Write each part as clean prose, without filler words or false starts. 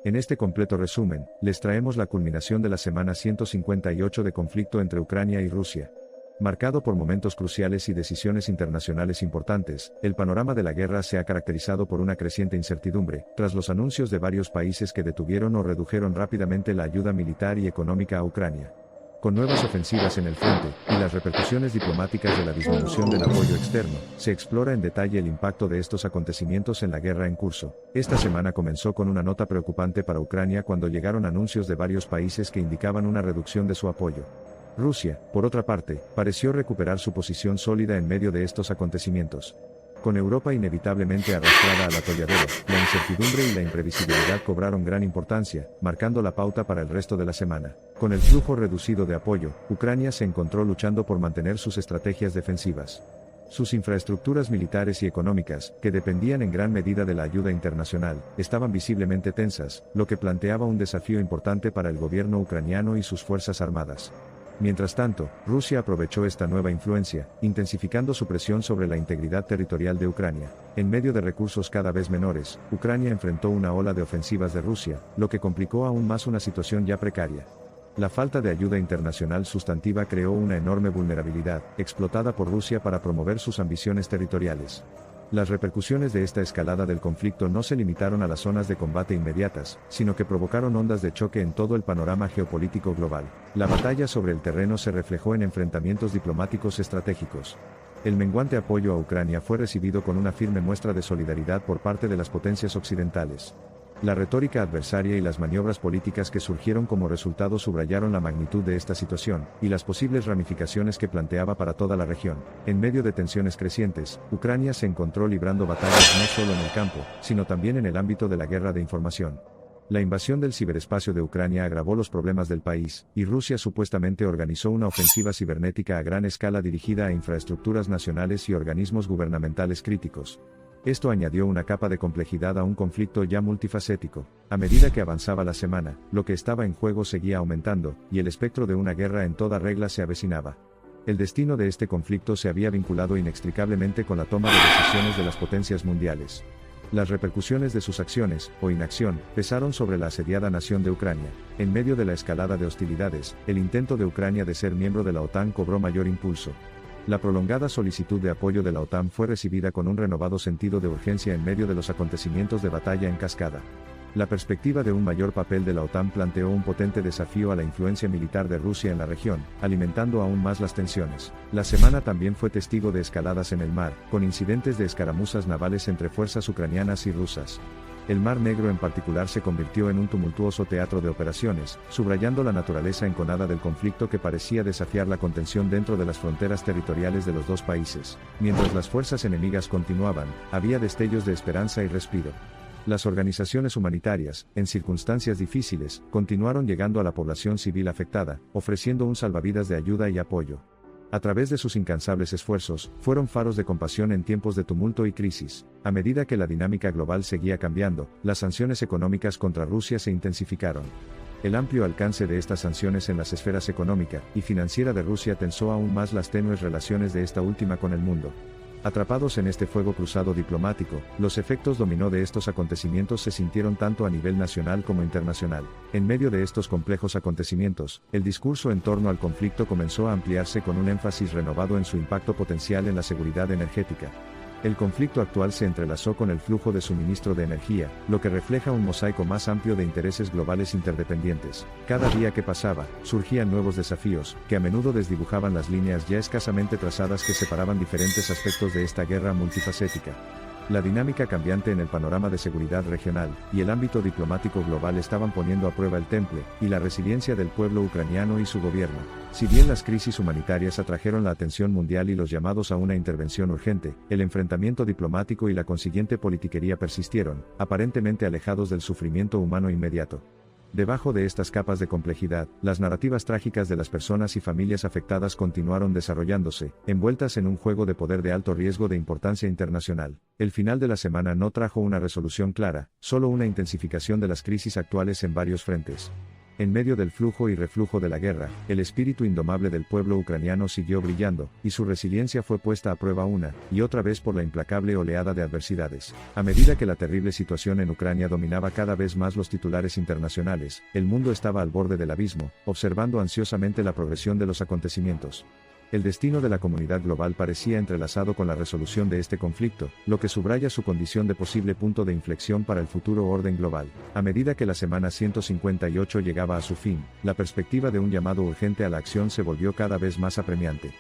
En este completo resumen, les traemos la culminación de la semana 158 de conflicto entre Ucrania y Rusia. Marcado por momentos cruciales y decisiones internacionales importantes, el panorama de la guerra se ha caracterizado por una creciente incertidumbre, tras los anuncios de varios países que detuvieron o redujeron rápidamente la ayuda militar y económica a Ucrania. Con nuevas ofensivas en el frente, y las repercusiones diplomáticas de la disminución del apoyo externo, se explora en detalle el impacto de estos acontecimientos en la guerra en curso. Esta semana comenzó con una nota preocupante para Ucrania cuando llegaron anuncios de varios países que indicaban una reducción de su apoyo. Rusia, por otra parte, pareció recuperar su posición sólida en medio de estos acontecimientos. Con Europa inevitablemente arrastrada al atolladero, la incertidumbre y la imprevisibilidad cobraron gran importancia, marcando la pauta para el resto de la semana. Con el flujo reducido de apoyo, Ucrania se encontró luchando por mantener sus estrategias defensivas. Sus infraestructuras militares y económicas, que dependían en gran medida de la ayuda internacional, estaban visiblemente tensas, lo que planteaba un desafío importante para el gobierno ucraniano y sus fuerzas armadas. Mientras tanto, Rusia aprovechó esta nueva influencia, intensificando su presión sobre la integridad territorial de Ucrania. En medio de recursos cada vez menores, Ucrania enfrentó una ola de ofensivas de Rusia, lo que complicó aún más una situación ya precaria. La falta de ayuda internacional sustantiva creó una enorme vulnerabilidad, explotada por Rusia para promover sus ambiciones territoriales. Las repercusiones de esta escalada del conflicto no se limitaron a las zonas de combate inmediatas, sino que provocaron ondas de choque en todo el panorama geopolítico global. La batalla sobre el terreno se reflejó en enfrentamientos diplomáticos estratégicos. El menguante apoyo a Ucrania fue recibido con una firme muestra de solidaridad por parte de las potencias occidentales. La retórica adversaria y las maniobras políticas que surgieron como resultado subrayaron la magnitud de esta situación, y las posibles ramificaciones que planteaba para toda la región. En medio de tensiones crecientes, Ucrania se encontró librando batallas no solo en el campo, sino también en el ámbito de la guerra de información. La invasión del ciberespacio de Ucrania agravó los problemas del país, y Rusia supuestamente organizó una ofensiva cibernética a gran escala dirigida a infraestructuras nacionales y organismos gubernamentales críticos. Esto añadió una capa de complejidad a un conflicto ya multifacético. A medida que avanzaba la semana, lo que estaba en juego seguía aumentando, y el espectro de una guerra en toda regla se avecinaba. El destino de este conflicto se había vinculado inextricablemente con la toma de decisiones de las potencias mundiales. Las repercusiones de sus acciones, o inacción, pesaron sobre la asediada nación de Ucrania. En medio de la escalada de hostilidades, el intento de Ucrania de ser miembro de la OTAN cobró mayor impulso. La prolongada solicitud de apoyo de la OTAN fue recibida con un renovado sentido de urgencia en medio de los acontecimientos de batalla en cascada. La perspectiva de un mayor papel de la OTAN planteó un potente desafío a la influencia militar de Rusia en la región, alimentando aún más las tensiones. La semana también fue testigo de escaladas en el mar, con incidentes de escaramuzas navales entre fuerzas ucranianas y rusas. El Mar Negro en particular se convirtió en un tumultuoso teatro de operaciones, subrayando la naturaleza enconada del conflicto que parecía desafiar la contención dentro de las fronteras territoriales de los dos países. Mientras las fuerzas enemigas continuaban, había destellos de esperanza y respiro. Las organizaciones humanitarias, en circunstancias difíciles, continuaron llegando a la población civil afectada, ofreciendo un salvavidas de ayuda y apoyo. A través de sus incansables esfuerzos, fueron faros de compasión en tiempos de tumulto y crisis. A medida que la dinámica global seguía cambiando, las sanciones económicas contra Rusia se intensificaron. El amplio alcance de estas sanciones en las esferas económica y financiera de Rusia tensó aún más las tenues relaciones de esta última con el mundo. Atrapados en este fuego cruzado diplomático, los efectos dominó de estos acontecimientos se sintieron tanto a nivel nacional como internacional. En medio de estos complejos acontecimientos, el discurso en torno al conflicto comenzó a ampliarse con un énfasis renovado en su impacto potencial en la seguridad energética. El conflicto actual se entrelazó con el flujo de suministro de energía, lo que refleja un mosaico más amplio de intereses globales interdependientes. Cada día que pasaba, surgían nuevos desafíos, que a menudo desdibujaban las líneas ya escasamente trazadas que separaban diferentes aspectos de esta guerra multifacética. La dinámica cambiante en el panorama de seguridad regional y el ámbito diplomático global estaban poniendo a prueba el temple y la resiliencia del pueblo ucraniano y su gobierno. Si bien las crisis humanitarias atrajeron la atención mundial y los llamados a una intervención urgente, el enfrentamiento diplomático y la consiguiente politiquería persistieron, aparentemente alejados del sufrimiento humano inmediato. Debajo de estas capas de complejidad, las narrativas trágicas de las personas y familias afectadas continuaron desarrollándose, envueltas en un juego de poder de alto riesgo de importancia internacional. El final de la semana no trajo una resolución clara, solo una intensificación de las crisis actuales en varios frentes. En medio del flujo y reflujo de la guerra, el espíritu indomable del pueblo ucraniano siguió brillando, y su resiliencia fue puesta a prueba una y otra vez por la implacable oleada de adversidades. A medida que la terrible situación en Ucrania dominaba cada vez más los titulares internacionales, el mundo estaba al borde del abismo, observando ansiosamente la progresión de los acontecimientos. El destino de la comunidad global parecía entrelazado con la resolución de este conflicto, lo que subraya su condición de posible punto de inflexión para el futuro orden global. A medida que la semana 158 llegaba a su fin, la perspectiva de un llamado urgente a la acción se volvió cada vez más apremiante.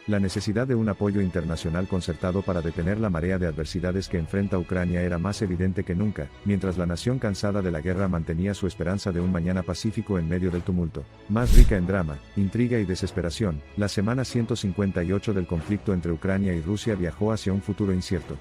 La necesidad de un apoyo internacional concertado para detener la marea de adversidades que enfrenta Ucrania era más evidente que nunca, mientras la nación cansada de la guerra mantenía su esperanza de un mañana pacífico en medio del tumulto. Más rica en drama, intriga y desesperación, la semana 158 del conflicto entre Ucrania y Rusia viajó hacia un futuro incierto.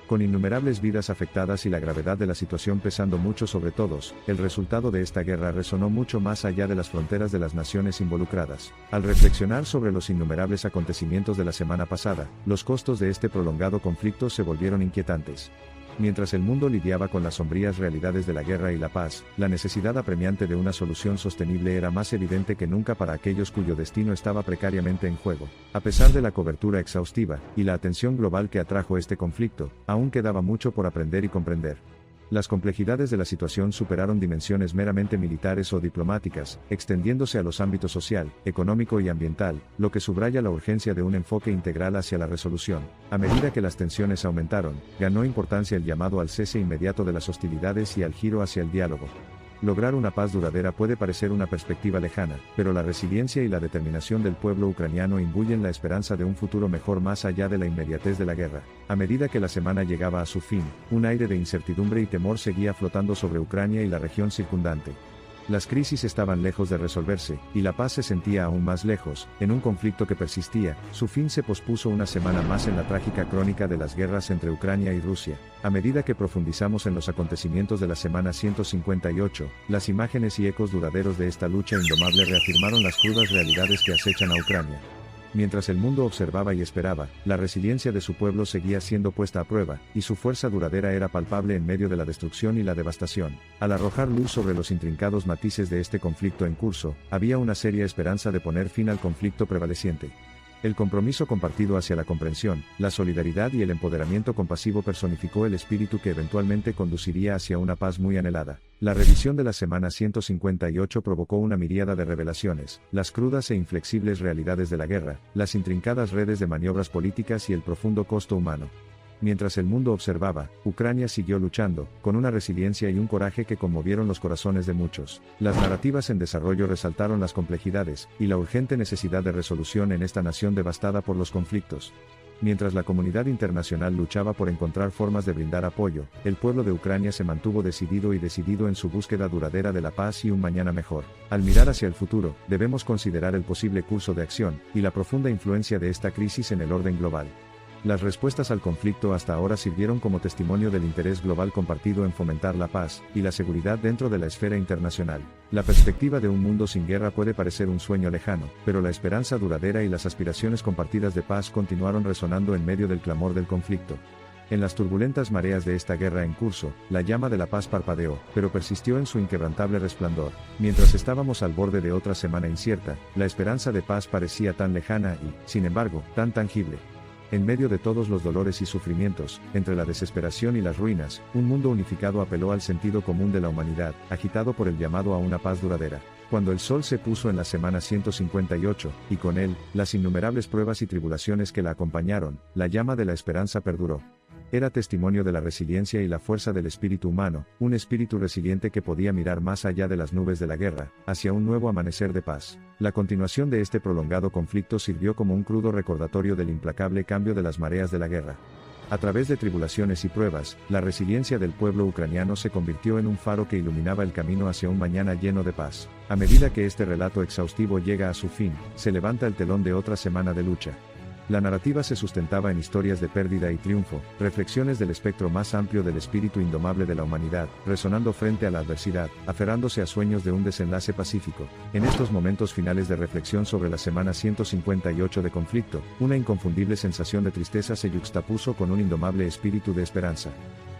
Con innumerables vidas afectadas y la gravedad de la situación pesando mucho sobre todos, el resultado de esta guerra resonó mucho más allá de las fronteras de las naciones involucradas. Al reflexionar sobre los innumerables acontecimientos de la semana pasada, los costos de este prolongado conflicto se volvieron inquietantes. Mientras el mundo lidiaba con las sombrías realidades de la guerra y la paz, la necesidad apremiante de una solución sostenible era más evidente que nunca para aquellos cuyo destino estaba precariamente en juego. A pesar de la cobertura exhaustiva y la atención global que atrajo este conflicto, aún quedaba mucho por aprender y comprender. Las complejidades de la situación superaron dimensiones meramente militares o diplomáticas, extendiéndose a los ámbitos social, económico y ambiental, lo que subraya la urgencia de un enfoque integral hacia la resolución. A medida que las tensiones aumentaron, ganó importancia el llamado al cese inmediato de las hostilidades y al giro hacia el diálogo. Lograr una paz duradera puede parecer una perspectiva lejana, pero la resiliencia y la determinación del pueblo ucraniano imbuyen la esperanza de un futuro mejor más allá de la inmediatez de la guerra. A medida que la semana llegaba a su fin, un aire de incertidumbre y temor seguía flotando sobre Ucrania y la región circundante. Las crisis estaban lejos de resolverse, y la paz se sentía aún más lejos. En un conflicto que persistía, su fin se pospuso una semana más en la trágica crónica de las guerras entre Ucrania y Rusia. A medida que profundizamos en los acontecimientos de la semana 158, las imágenes y ecos duraderos de esta lucha indomable reafirmaron las crudas realidades que acechan a Ucrania. Mientras el mundo observaba y esperaba, la resiliencia de su pueblo seguía siendo puesta a prueba, y su fuerza duradera era palpable en medio de la destrucción y la devastación. Al arrojar luz sobre los intrincados matices de este conflicto en curso, había una seria esperanza de poner fin al conflicto prevaleciente. El compromiso compartido hacia la comprensión, la solidaridad y el empoderamiento compasivo personificó el espíritu que eventualmente conduciría hacia una paz muy anhelada. La revisión de la semana 158 provocó una miríada de revelaciones, las crudas e inflexibles realidades de la guerra, las intrincadas redes de maniobras políticas y el profundo costo humano. Mientras el mundo observaba, Ucrania siguió luchando, con una resiliencia y un coraje que conmovieron los corazones de muchos. Las narrativas en desarrollo resaltaron las complejidades, y la urgente necesidad de resolución en esta nación devastada por los conflictos. Mientras la comunidad internacional luchaba por encontrar formas de brindar apoyo, el pueblo de Ucrania se mantuvo decidido en su búsqueda duradera de la paz y un mañana mejor. Al mirar hacia el futuro, debemos considerar el posible curso de acción, y la profunda influencia de esta crisis en el orden global. Las respuestas al conflicto hasta ahora sirvieron como testimonio del interés global compartido en fomentar la paz y la seguridad dentro de la esfera internacional. La perspectiva de un mundo sin guerra puede parecer un sueño lejano, pero la esperanza duradera y las aspiraciones compartidas de paz continuaron resonando en medio del clamor del conflicto. En las turbulentas mareas de esta guerra en curso, la llama de la paz parpadeó, pero persistió en su inquebrantable resplandor. Mientras estábamos al borde de otra semana incierta, la esperanza de paz parecía tan lejana y, sin embargo, tan tangible. En medio de todos los dolores y sufrimientos, entre la desesperación y las ruinas, un mundo unificado apeló al sentido común de la humanidad, agitado por el llamado a una paz duradera. Cuando el sol se puso en la semana 158, y con él, las innumerables pruebas y tribulaciones que la acompañaron, la llama de la esperanza perduró. Era testimonio de la resiliencia y la fuerza del espíritu humano, un espíritu resiliente que podía mirar más allá de las nubes de la guerra, hacia un nuevo amanecer de paz. La continuación de este prolongado conflicto sirvió como un crudo recordatorio del implacable cambio de las mareas de la guerra. A través de tribulaciones y pruebas, la resiliencia del pueblo ucraniano se convirtió en un faro que iluminaba el camino hacia un mañana lleno de paz. A medida que este relato exhaustivo llega a su fin, se levanta el telón de otra semana de lucha. La narrativa se sustentaba en historias de pérdida y triunfo, reflexiones del espectro más amplio del espíritu indomable de la humanidad, resonando frente a la adversidad, aferrándose a sueños de un desenlace pacífico. En estos momentos finales de reflexión sobre la semana 158 de conflicto, una inconfundible sensación de tristeza se yuxtapuso con un indomable espíritu de esperanza.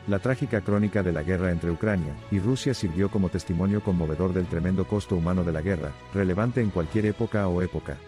La trágica crónica de la guerra entre Ucrania y Rusia sirvió como testimonio conmovedor del tremendo costo humano de la guerra, relevante en cualquier época o época.